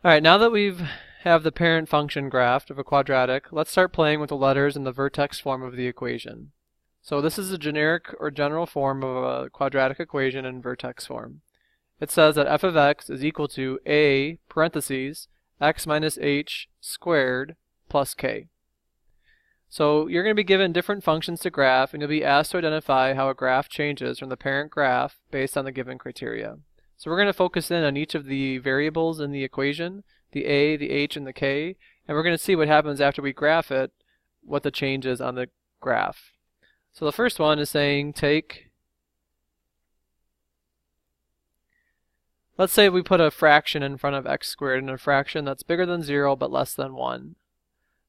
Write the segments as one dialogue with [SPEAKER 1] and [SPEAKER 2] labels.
[SPEAKER 1] Alright, now that we've have the parent function graphed of a quadratic, let's start playing with the letters in the vertex form of the equation. So this is a generic or general form of a quadratic equation in vertex form. It says that f of x is equal to a parentheses x minus h squared plus k. So you're going to be given different functions to graph, and you'll be asked to identify how a graph changes from the parent graph based on the given criteria. So we're going to focus in on each of the variables in the equation, the a, the h, and the k, and we're going to see what happens after we graph it, what the change is on the graph. So the first one is saying let's say we put a fraction in front of x squared, and a fraction that's bigger than 0 but less than 1.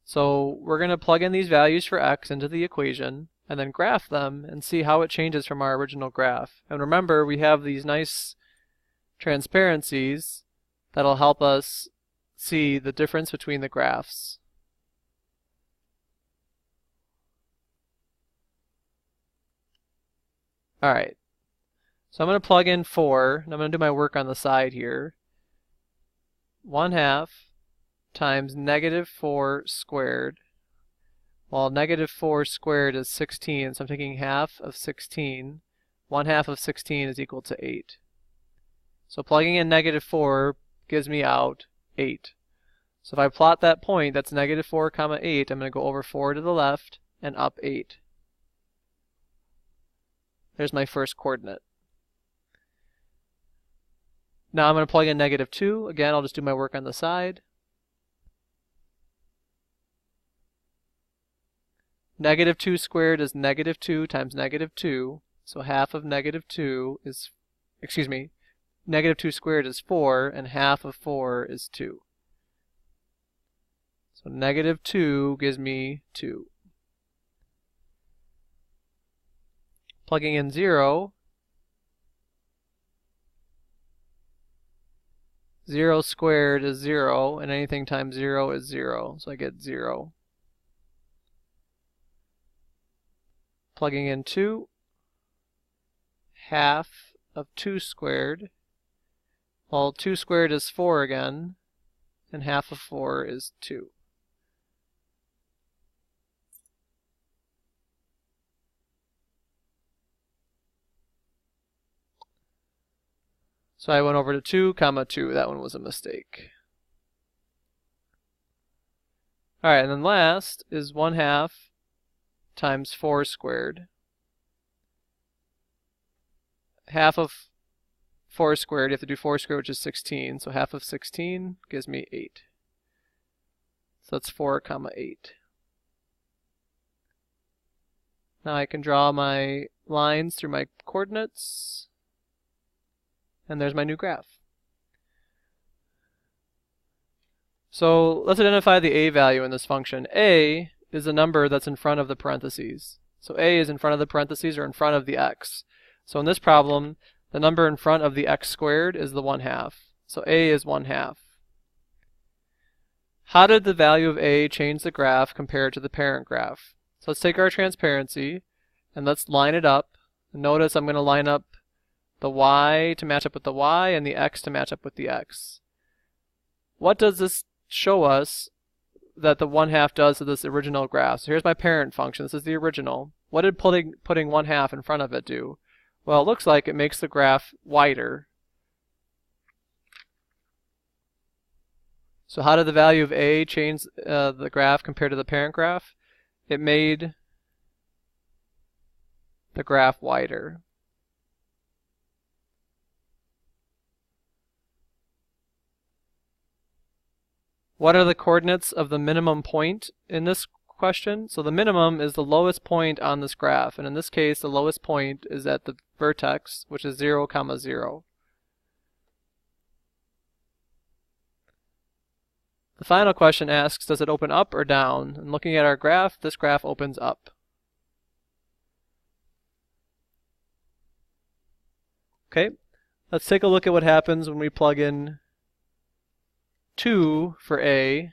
[SPEAKER 1] So we're going to plug in these values for x into the equation and then graph them and see how it changes from our original graph. And remember, we have these nice transparencies that'll help us see the difference between the graphs. Alright, so I'm going to plug in 4, and I'm going to do my work on the side here. 1/2 times negative 4 squared. Well, negative 4 squared is 16, so I'm taking half of 16. 1/2 of 16 is equal to 8. So plugging in negative 4 gives me out 8. So if I plot that point, that's negative 4 comma 8, I'm going to go over 4 to the left and up 8. There's my first coordinate. Now I'm going to plug in negative 2. Again, I'll just do my work on the side. Negative 2 squared is negative 2 times negative 2. So half of negative 2 is, negative 2 squared is 4, and half of 4 is 2. So negative 2 gives me 2. Plugging in 0, 0 squared is 0, and anything times 0 is 0, so I get 0. Plugging in 2, half of 2 squared, well, 2 squared is 4 again, and half of 4 is 2. So I went over to 2 comma 2. That one was a mistake. Alright, and then last is 1/2 times 4 squared. Half of 4 squared, you have to do 4 squared, which is 16. So half of 16 gives me 8. So that's 4 comma 8. Now I can draw my lines through my coordinates. And there's my new graph. So let's identify the a value in this function. A is the number that's in front of the parentheses. So a is in front of the parentheses or in front of the x. So in this problem, the number in front of the x squared is the 1/2. So a is 1/2. How did the value of a change the graph compared to the parent graph? So let's take our transparency and let's line it up. And notice I'm going to line up the y to match up with the y and the x to match up with the x. What does this show us that the 1/2 does to this original graph? So here's my parent function. This is the original. What did putting 1/2 in front of it do? Well, it looks like it makes the graph wider. So how did the value of a change the graph compared to the parent graph? It made the graph wider. What are the coordinates of the minimum point in this question? So the minimum is the lowest point on this graph, and in this case the lowest point is at the vertex, which is 0 comma 0. The final question asks, does it open up or down? And looking at our graph, this graph opens up. Okay, let's take a look at what happens when we plug in 2 for a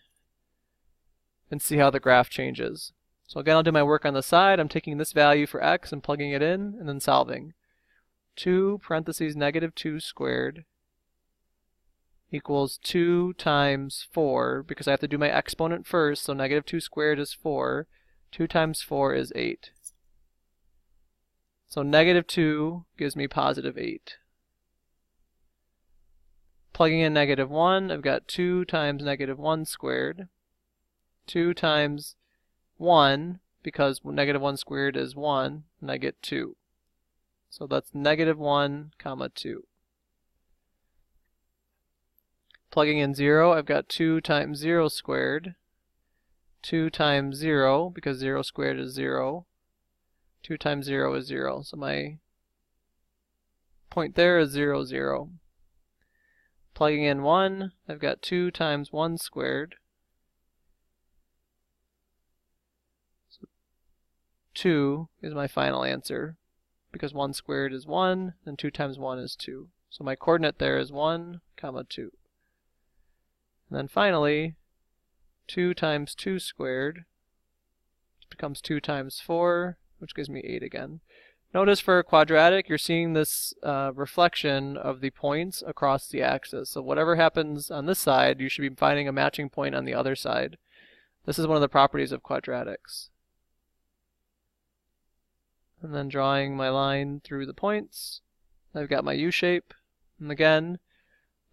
[SPEAKER 1] and see how the graph changes. So again, I'll do my work on the side. I'm taking this value for x and plugging it in and then solving. 2 parentheses negative 2 squared equals 2 times 4, because I have to do my exponent first, so negative 2 squared is 4. 2 times 4 is 8. So negative 2 gives me positive 8. Plugging in negative 1, I've got 2 times negative 1 squared. 2 times 1, because negative 1 squared is 1, and I get 2. So that's negative 1 comma 2. Plugging in 0, I've got 2 times 0 squared. 2 times 0, because 0 squared is 0. 2 times 0 is 0. So my point there is 0, 0. Plugging in 1, I've got 2 times 1 squared. So 2 is my final answer, because 1 squared is 1, and 2 times 1 is 2. So my coordinate there is 1, comma 2. And then finally, 2 times 2 squared becomes 2 times 4, which gives me 8 again. Notice for a quadratic, you're seeing this reflection of the points across the axis. So whatever happens on this side, you should be finding a matching point on the other side. This is one of the properties of quadratics. And then drawing my line through the points, I've got my U-shape. And again,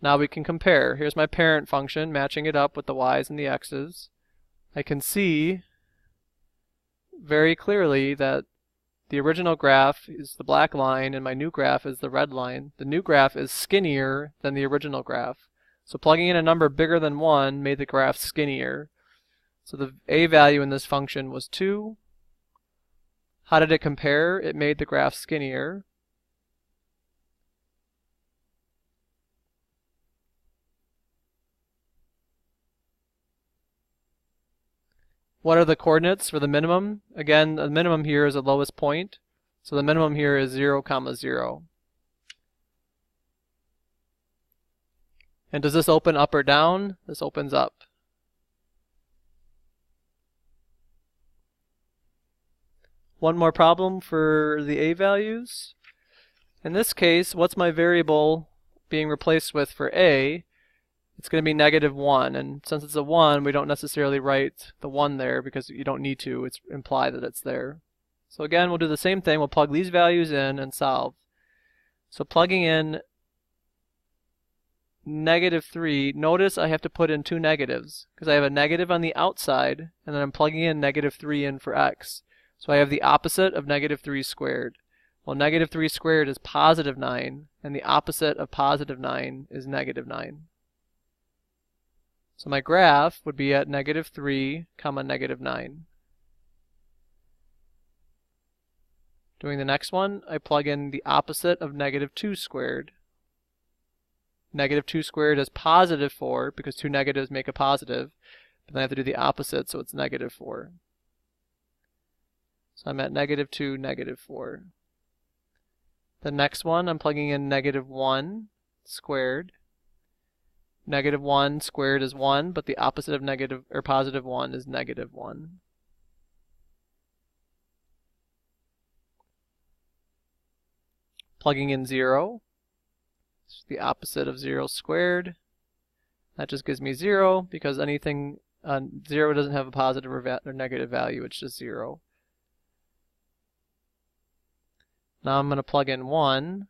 [SPEAKER 1] now we can compare. Here's my parent function, matching it up with the y's and the x's. I can see very clearly that the original graph is the black line and my new graph is the red line. The new graph is skinnier than the original graph. So plugging in a number bigger than 1 made the graph skinnier. So the a value in this function was 2. How did it compare? It made the graph skinnier. What are the coordinates for the minimum? Again, the minimum here is the lowest point. So the minimum here is 0, 0. And does this open up or down? This opens up. One more problem for the a values. In this case, what's my variable being replaced with for a? It's going to be negative 1, and since it's a 1, we don't necessarily write the 1 there because you don't need to. It's implied that it's there. So again, we'll do the same thing. We'll plug these values in and solve. So plugging in negative 3, notice I have to put in two negatives because I have a negative on the outside, and then I'm plugging in negative 3 in for x. So I have the opposite of negative 3 squared. Well, negative 3 squared is positive 9, and the opposite of positive 9 is negative 9. So my graph would be at negative 3, comma negative 9. Doing the next one, I plug in the opposite of negative 2 squared. Negative 2 squared is positive 4 because two negatives make a positive. But then I have to do the opposite, so it's negative 4. So I'm at negative 2, negative 4. The next one, I'm plugging in negative 1 squared. Negative 1 squared is 1, but the opposite of negative or positive 1 is negative 1. Plugging in 0, it's the opposite of 0 squared. That just gives me 0 because anything 0 doesn't have a positive or negative value, it's just 0. Now I'm going to plug in 1.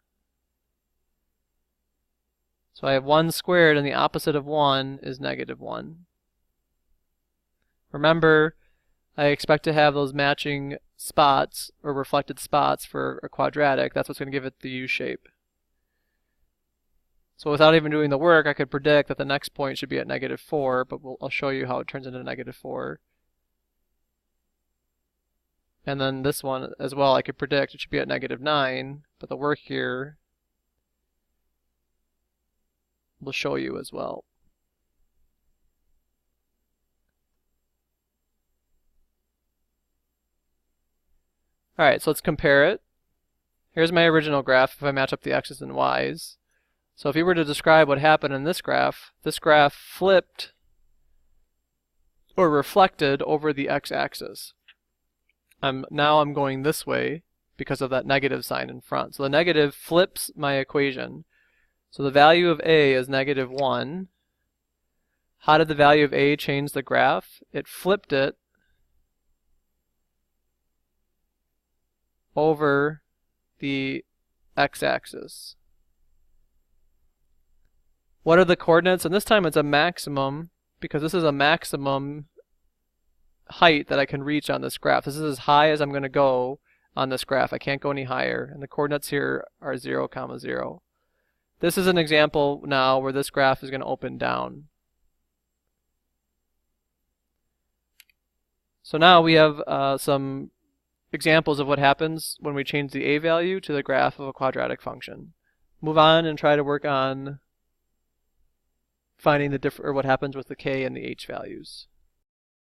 [SPEAKER 1] So I have 1 squared, and the opposite of 1 is negative 1. Remember, I expect to have those matching spots, or reflected spots for a quadratic. That's what's going to give it the U-shape. So without even doing the work, I could predict that the next point should be at negative 4, but I'll show you how it turns into negative 4. And then this one as well, I could predict it should be at negative 9, but the work here will show you as well. Alright, so let's compare it. Here's my original graph if I match up the x's and y's. So if you were to describe what happened in this graph flipped or reflected over the x-axis. Now I'm going this way because of that negative sign in front. So the negative flips my equation. So the value of a is -1. How did the value of a change the graph? It flipped it over the x-axis. What are the coordinates? And this time it's a maximum, because this is a maximum height that I can reach on this graph. This is as high as I'm going to go on this graph. I can't go any higher. And the coordinates here are 0, 0. This is an example now where this graph is going to open down. So now we have some examples of what happens when we change the a value to the graph of a quadratic function. Move on and try to work on finding the what happens with the k and the h values.